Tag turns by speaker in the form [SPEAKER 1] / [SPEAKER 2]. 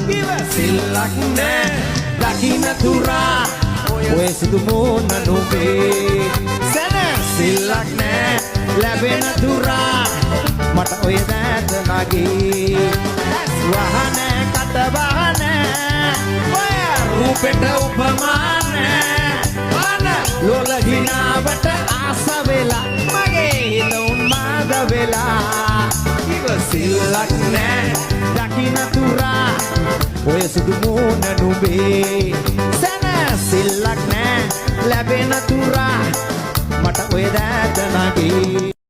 [SPEAKER 1] ඉවසිල්ලක් නෑ දකින්න තුරා ඔය සුදු මූණ නුඹේ සැනසිල්ලක් නෑ ලැබෙන තුරා මට ඔය දැත නගී වහන කට වහන ඔය රූපෙට උපමාන අන ලෝල හිනාවට ආස වෙලා මගේ හිත උන්මාද වෙලා ඉවසිල්ලක් නෑ දකින්න තුරා ඔය සුදු මූණ නුඹේ සැනසිල්ලක් නෑ ලැබෙන තුරා මට ඔය දැත නගී